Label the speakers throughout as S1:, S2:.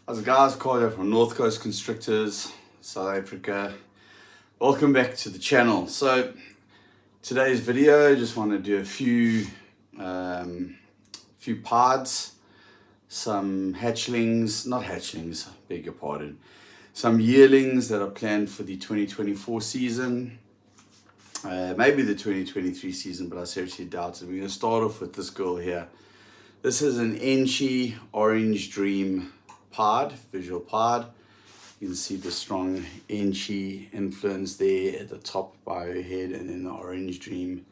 S1: How's it guys? Carlo from North Coast Constrictors, South Africa. Welcome back to the channel. So today's video, just want to do a few pods, some hatchlings, not hatchlings, beg your pardon, some yearlings that are planned for the 2024 season, maybe the 2023 season, but I seriously doubt it. We're going to start off with this girl here. This is an Enchi Orange Dream pod, visual pod. You can see the strong Enchi influence there at the top by her head, and then the Orange Dream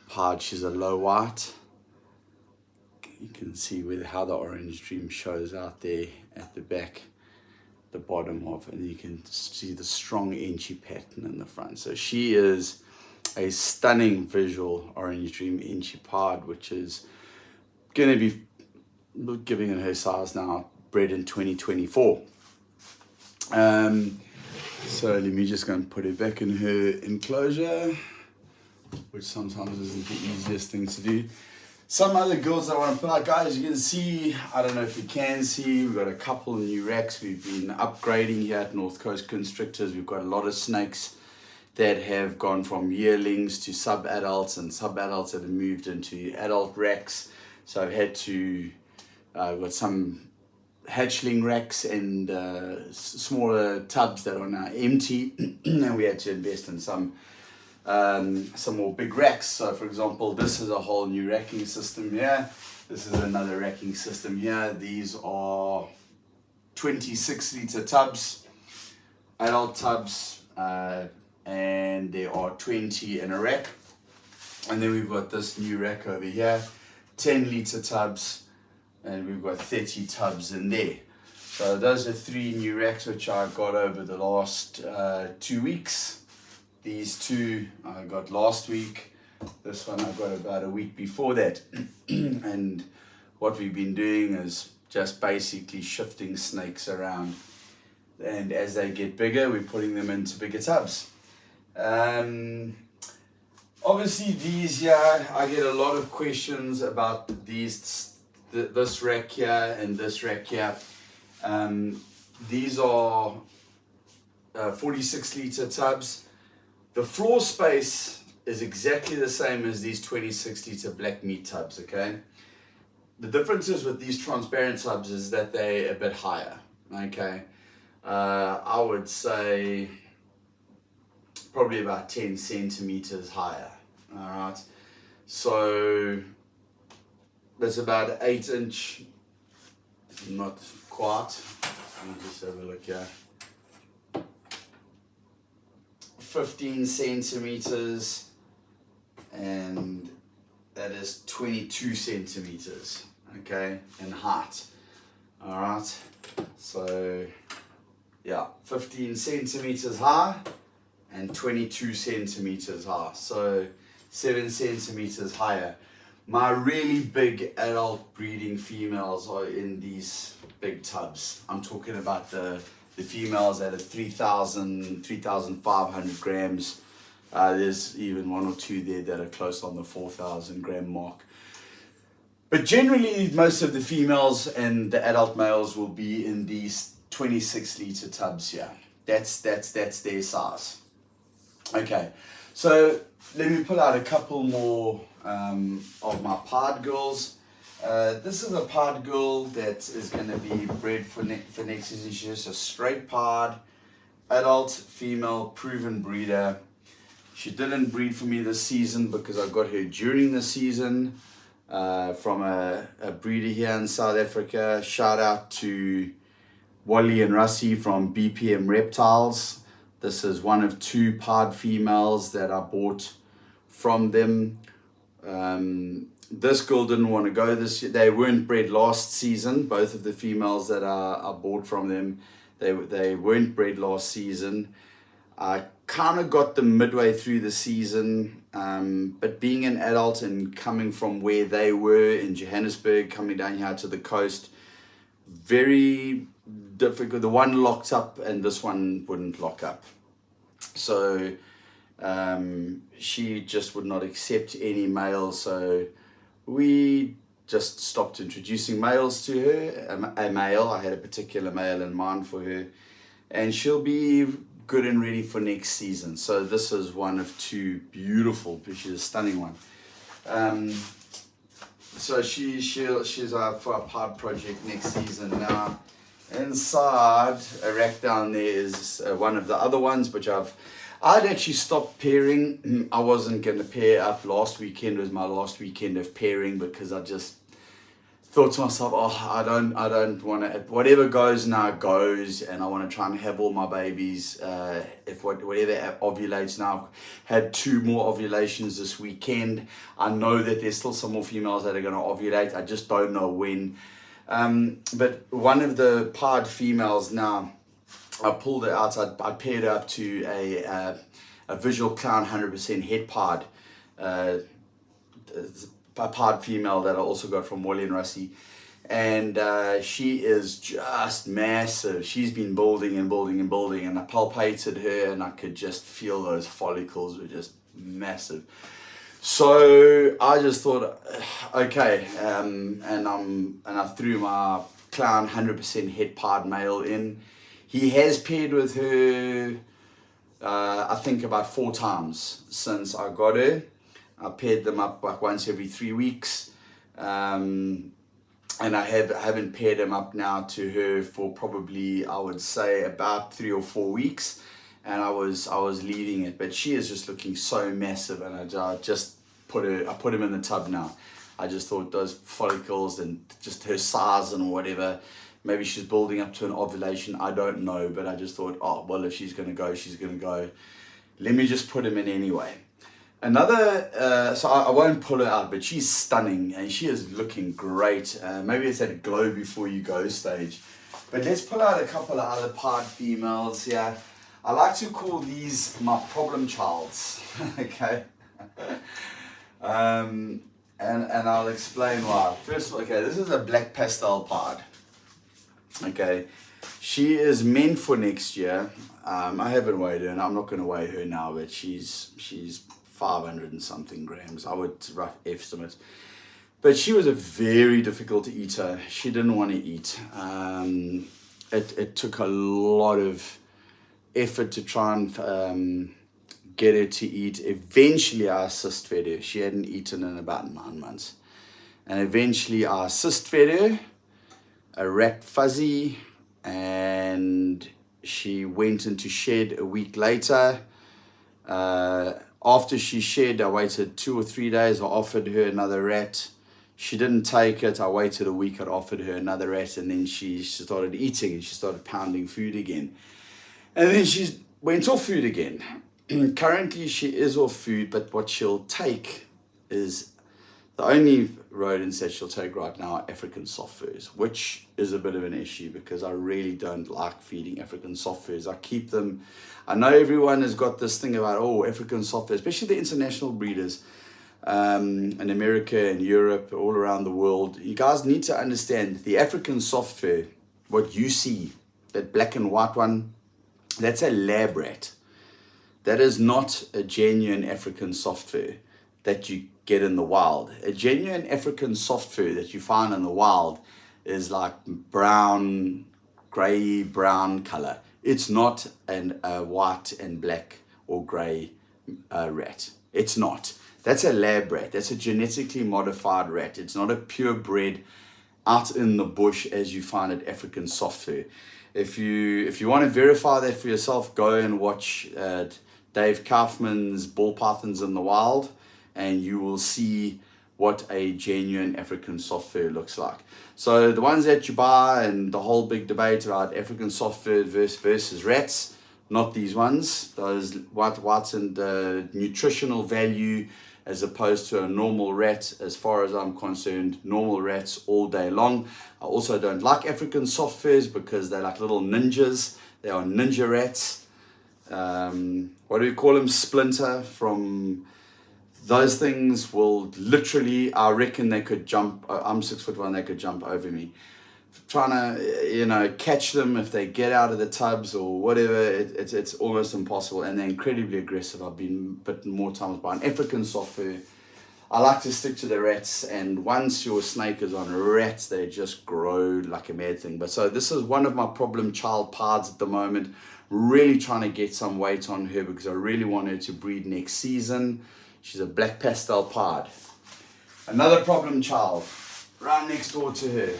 S1: pod, she's a low white. You can see how the Orange Dream shows out there at the back, the bottom of, and you can see the strong Enchi pattern in the front. So she is a stunning visual Orange Dream Enchi pod, which is going to be giving her size now, bred in 2024. So let me just go and put it back in her enclosure, which sometimes isn't the easiest thing to do. Some other girls I want to put out, guys, you can see, I don't know if you can see, we've got a couple of new racks. We've been upgrading here at North Coast Constrictors. We've got a lot of snakes that have gone from yearlings to sub-adults, and sub-adults that have moved into adult racks. So I've had to, got some hatchling racks and smaller tubs that are now empty, and we had to invest in some more big racks. So for example, this is a whole new racking system here. This is another racking system here. These are 26-litre tubs, adult tubs, and there are 20 in a rack. And then we've got this new rack over here, 10-litre tubs, and we've got 30 tubs in there. So those are 3 new racks which I got over the last 2 weeks. These 2 I got last week. This one I got about a week before that. And what we've been doing is just basically shifting snakes around. And as they get bigger, we're putting them into bigger tubs. Obviously these here, I get a lot of questions about this rack here and this rack here. These are 46-litre tubs. The floor space is exactly the same as these 26-litre black meat tubs, okay? The differences with these transparent tubs is that they're a bit higher, okay? I would say probably about 10 centimeters higher, all right? So that's about 8-inch, not quite. Let me just have a look here. 15 centimeters, and that is 22 centimeters, okay, in height. All right, so yeah, 15 centimeters high and 22 centimeters high, so 7 centimeters higher. My really big adult breeding females are in these big tubs. I'm talking about the females that are 3,000, 3,500 grams. There's even 1 or 2 there that are close on the 4,000 gram mark. But generally, most of the females and the adult males will be in these 26-litre tubs here. That's their size. Okay, so let me pull out a couple more of my pod girls. This is a pod girl that is going to be bred for next season. She's just a straight pod, adult, female, proven breeder. She didn't breed for me this season because I got her during the season from a breeder here in South Africa. Shout out to Wally and Russie from BPM Reptiles. This is one of 2 pod females that I bought from them. This girl didn't want to go this year. They weren't bred last season. Both of the females that I bought from them, they weren't bred last season. I kind of got them midway through the season, but being an adult and coming from where they were in Johannesburg, coming down here to the coast, very difficult. The one locked up and this one wouldn't lock up. So she just would not accept any male. So we just stopped introducing males to her. A male, I had a particular male in mind for her, and she'll be good and ready for next season. So this is one of two beautiful, she's a stunning one. So she's for our pod project next season. Now inside a rack down there is one of the other ones, which I'd actually stopped pairing. I wasn't going to pair up. Last weekend was my last weekend of pairing, because I just thought to myself, oh, I don't want to, whatever goes now goes, and I want to try and have all my babies, whatever ovulates now. I've had 2 more ovulations this weekend. I know that there's still some more females that are going to ovulate. I just don't know when. But one of the pod females now, I pulled it out. I paired her up to a visual clown 100% het pod. A pod female that I also got from Wally and Russie, and she is just massive. She's been building and building and building, and I palpated her and I could just feel those follicles were just massive. So I just thought, okay, and I threw my clown 100% het pod male in. He has paired with her, I think about 4 times since I got her. I paired them up like once every 3 weeks, and I haven't paired them up now to her for probably, I would say, about 3 or 4 weeks, and I was leaving it. But she is just looking so massive, and I just put him in the tub now. I just thought those follicles and just her size and whatever, maybe she's building up to an ovulation, I don't know, but I just thought, oh well, if she's gonna go, she's gonna go. Let me just put him in anyway. Another, so I won't pull her out, but she's stunning and she is looking great. Maybe it's at a glow before you go stage. But let's pull out a couple of other pod females here. I like to call these my problem childs, okay? And I'll explain why. First of all, okay, this is a black pastel pod. Okay, she is meant for next year. I haven't weighed her, and I'm not going to weigh her now, but she's 500 and something grams, I would rough estimate. But she was a very difficult eater. She didn't want to eat. It took a lot of effort to try and get her to eat. Eventually I assist fed her. She hadn't eaten in about 9 months. And eventually I assist fed her, a wrapped fuzzy, and she went into shed a week later. After she shed, I waited 2 or 3 days. I offered her another rat. She didn't take it. I waited a week. I offered her another rat, and then she started eating and she started pounding food again. And then she went off food again. Currently, she is off food, but what she'll take is the only rodents that she'll take right now are African soft furs, which is a bit of an issue because I really don't like feeding African soft furs. I keep them. I know everyone has got this thing about, oh, African soft furs, especially the international breeders in America and Europe, all around the world. You guys need to understand the African soft fur, what you see, that black and white one, that's a lab rat. That is not a genuine African soft fur that you get in the wild. A genuine African soft fur that you find in the wild is like brown, grey brown color. It's not a white and black or grey rat. It's not. That's a lab rat. That's a genetically modified rat. It's not a purebred out in the bush as you find at African soft fur. If you want to verify that for yourself, go and watch Dave Kaufman's Ball Pythons in the Wild, and you will see what a genuine African soft fur looks like. So the ones that you buy and the whole big debate about African soft fur versus rats, not these ones. Those whites and nutritional value as opposed to a normal rat, as far as I'm concerned, normal rats all day long. I also don't like African soft furs because they're like little ninjas. They are ninja rats. What do we call them? Splinter from... Those things will literally, I reckon they could jump, I'm 6'1", they could jump over me. Trying to, catch them if they get out of the tubs or whatever, it's almost impossible. And they're incredibly aggressive. I've been bitten more times by an African soft fur. I like to stick to the rats, and once your snake is on rats, they just grow like a mad thing. But so this is one of my problem child pards at the moment. Really trying to get some weight on her because I really want her to breed next season. She's a black pastel pard. Another problem child, right next door to her,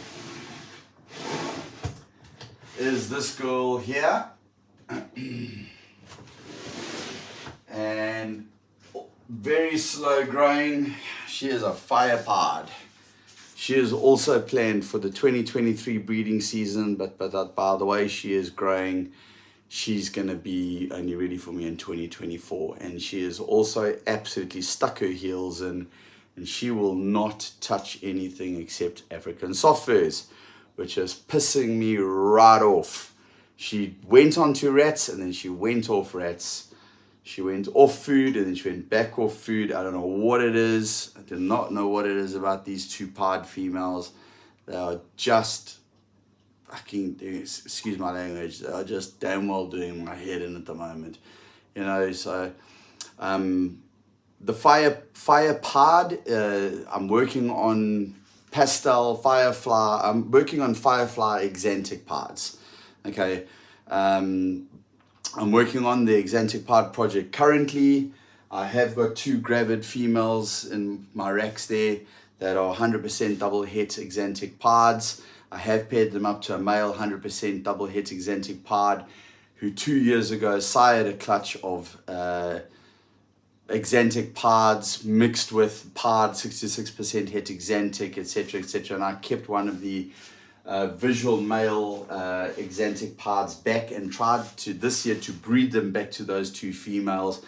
S1: is this girl here. And very slow growing. She is a fire pard. She is also planned for the 2023 breeding season, but by the way she is growing, she's going to be only ready for me in 2024. And she is also absolutely stuck her heels in, and she will not touch anything except African soft furs, which is pissing me right off. She went on to rats, and then she went off rats. She went off food, and then she went back off food. I don't know what it is. I do not know what it is about these two pard females. They are just fucking, excuse my language, they are just damn well doing my head in at the moment. You know, so the fire pard, I'm working on pastel firefly. I'm working on firefly exantic pards. Okay. I'm working on the exantic pard project currently. I have got 2 gravid females in my racks there that are 100% double het exantic pards. I have paired them up to a male 100% double het exantic pard who 2 years ago sired a clutch of exantic pards mixed with pard 66% het exantic, etc., etc. And I kept one of the visual male exantic pards back and tried to this year to breed them back to those 2 females,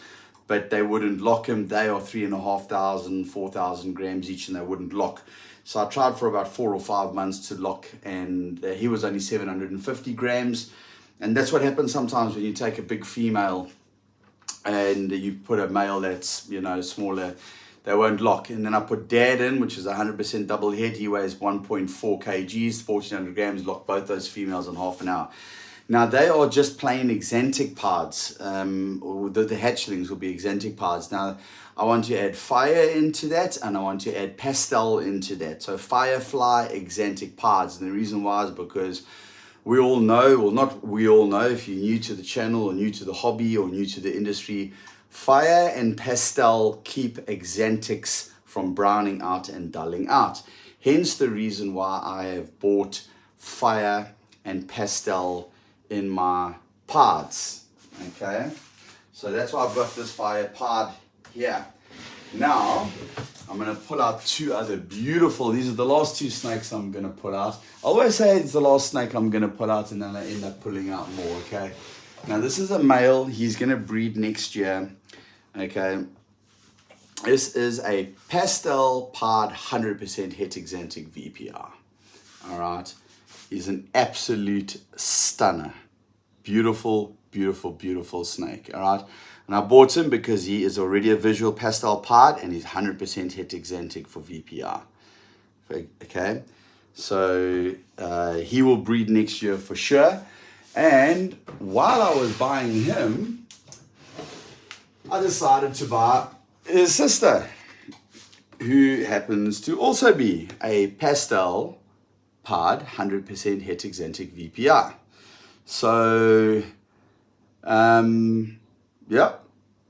S1: but they wouldn't lock them. They are 3,500, 4,000 grams each, and they wouldn't lock. So I tried for about 4 or 5 months to lock, and he was only 750 grams. And that's what happens sometimes when you take a big female and you put a male that's, you know, smaller. They won't lock. And then I put Dad in, which is 100% double head. He weighs 1.4 kgs, 1,400 grams. Lock both those females in half an hour. Now, they are just plain exantic pards. Or the hatchlings will be exantic pards. Now, I want to add fire into that, and I want to add pastel into that. So firefly exantic pards. And the reason why is because we all know, well, not we all know, if you're new to the channel or new to the hobby or new to the industry, fire and pastel keep exantics from browning out and dulling out. Hence the reason why I have bought fire and pastel in my pards. Okay, so that's why I've got this fire pard here. Now I'm going to pull out 2 other beautiful, these are the last 2 snakes I'm going to pull out. I always say it's the last snake I'm going to pull out, and then I end up pulling out more. Okay, now this is a male. He's going to breed next year. Okay, this is a pastel pard 100% het exantic VPR. All right, he's an absolute stunner. Beautiful, beautiful, beautiful snake. All right, and I bought him because he is already a visual pastel pard and he's 100% het exantic for VPR. Okay, so he will breed next year for sure. And while I was buying him, I decided to buy his sister, who happens to also be a pastel pard 100% het exantic VPR. So, yeah,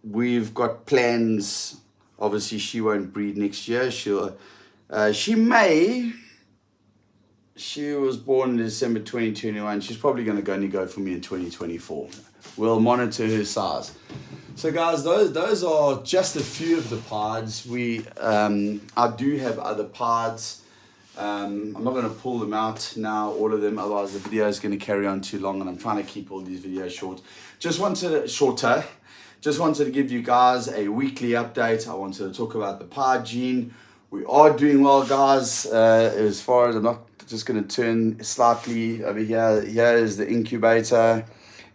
S1: we've got plans. Obviously, she won't breed next year. She may. She was born in December 2021. She's probably going to only go for me in 2024. We'll monitor her size. So guys, those are just a few of the pards. I do have other pards. I'm not going to pull them out now, all of them, otherwise the video is going to carry on too long, and I'm trying to keep all these videos short. Just wanted to give you guys a weekly update. I wanted to talk about the pard gene. We are doing well, guys. As far as, I'm not just going to turn slightly over here. Here is the incubator.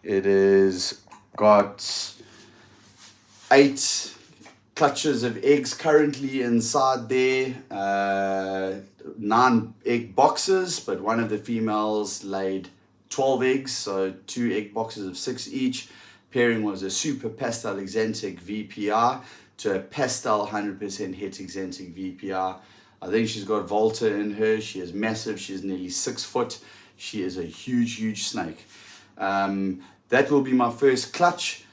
S1: It is got 8 clutches of eggs currently inside there, 9 egg boxes, but one of the females laid 12 eggs, so 2 egg boxes of 6 each. Pairing was a super pastel exantic VPR. to a pastel 100% heteroxanthic VPR. I think she's got Volta in her. She is massive. She's nearly 6 foot. She is a huge snake. That will be my first clutch.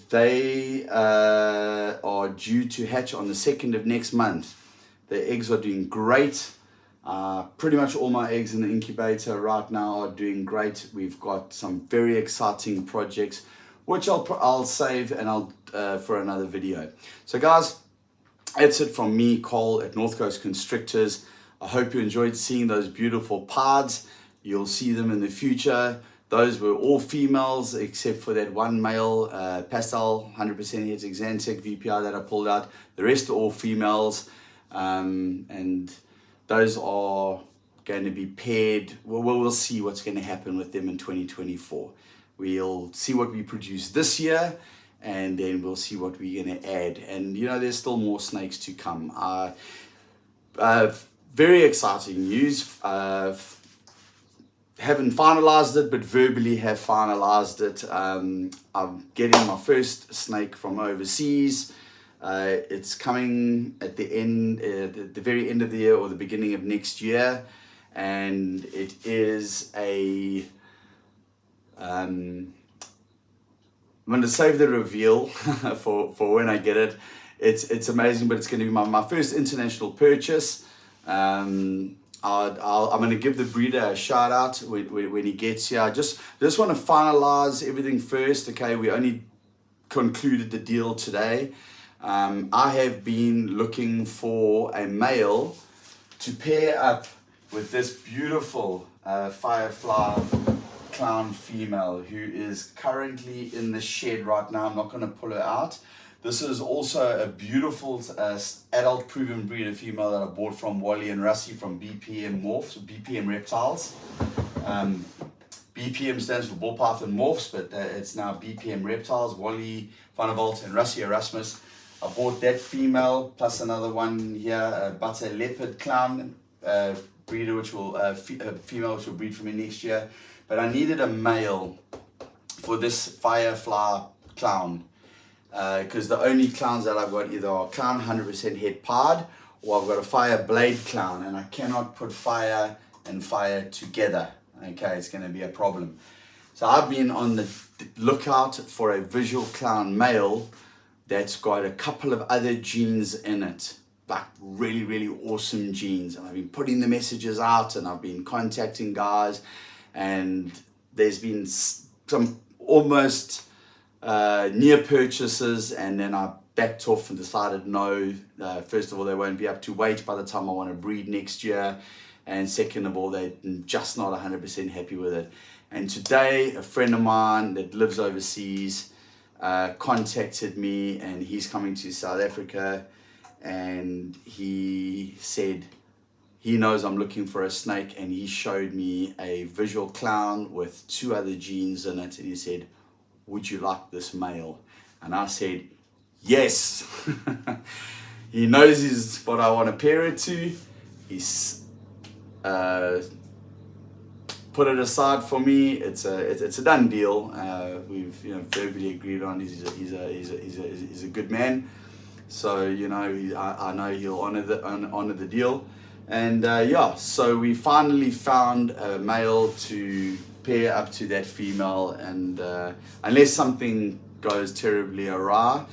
S1: They are due to hatch on the 2nd of next month. The eggs are doing great. Pretty much all my eggs in the incubator right now are doing great. We've got some very exciting projects, which I'll save and I'll for another video. So guys, that's it from me, Cole at North Coast Constrictors. I hope you enjoyed seeing those beautiful pods. You'll see them in the future. Those were all females except for that one male pastel 100% heteroxanthic VPR that I pulled out. The rest are all females, and those are going to be paired. We'll see what's going to happen with them in 2024. We'll see what we produce this year, and then we'll see what we're going to add. And you know, there's still more snakes to come. Very exciting news. Haven't finalized it, but verbally have finalized it. I'm getting my first snake from overseas. It's coming at the end, the very end of the year or the beginning of next year, and it is a. I'm going to save the reveal for when I get it. It's amazing, but it's going to be my first international purchase. I'm going to give the breeder a shout out when he gets here. I just want to finalize everything first. Okay, we only concluded the deal today. I have been looking for a male to pair up with this beautiful Firefly clown female who is currently in the shed right now. I'm not going to pull her out. This is also a beautiful adult proven breeder female that I bought from Wally and Russie from BPM Morphs, BPM Reptiles. BPM stands for Ball Python Morphs, but it's now BPM Reptiles, Wally, Van Volt, and Russie Erasmus. I bought that female plus another one here, a butter leopard clown breeder, which will female which will breed for me next year. But I needed a male for this Firefly clown. Because the only clowns that I've got either are clown 100% head pod, or I've got a fire blade clown, and I cannot put fire and fire together. Okay, it's going to be a problem. So I've been on the lookout for a visual clown male that's got a couple of other genes in it, like really awesome genes. And I've been putting the messages out, and I've been contacting guys, and there's been some almost near purchases, and then I backed off and decided no. First of all, they won't be up to weight by the time I want to breed next year, and second of all, they're just not 100% happy with it. And today, a friend of mine that lives overseas contacted me, and he's coming to South Africa, and he said he knows I'm looking for a snake, and he showed me a visual clown with 2 other genes in it, and he said, would you like this male? And I said, yes. He knows what I want to pair it to. He's put it aside for me. It's a done deal. We've verbally agreed on. He's a good man. So I know he'll honor the deal. And yeah, so we finally found a male to pair up to that female, and unless something goes terribly awry,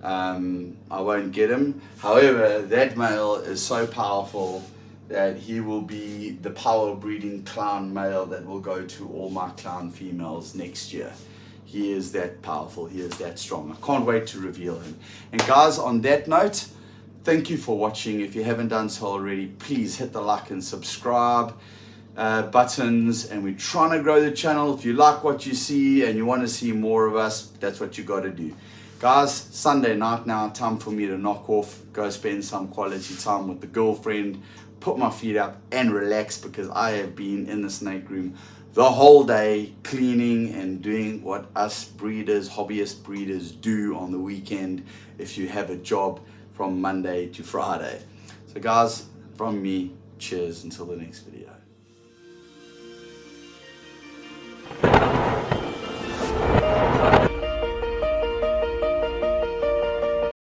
S1: I won't get him. However, that male is so powerful that he will be the power breeding clown male that will go to all my clown females next year. He is that powerful, he is that strong. I can't wait to reveal him. And guys, on that note, thank you for watching. If you haven't done so already, please hit the like and subscribe buttons, and we're trying to grow the channel. If you like what you see and you want to see more of us, that's what you got to do. Guys, Sunday night now, time for me to knock off, go spend some quality time with the girlfriend, put my feet up and relax, because I have been in the snake room the whole day cleaning and doing what us breeders, hobbyist breeders do on the weekend if you have a job from Monday to Friday. So guys, from me, cheers until the next video.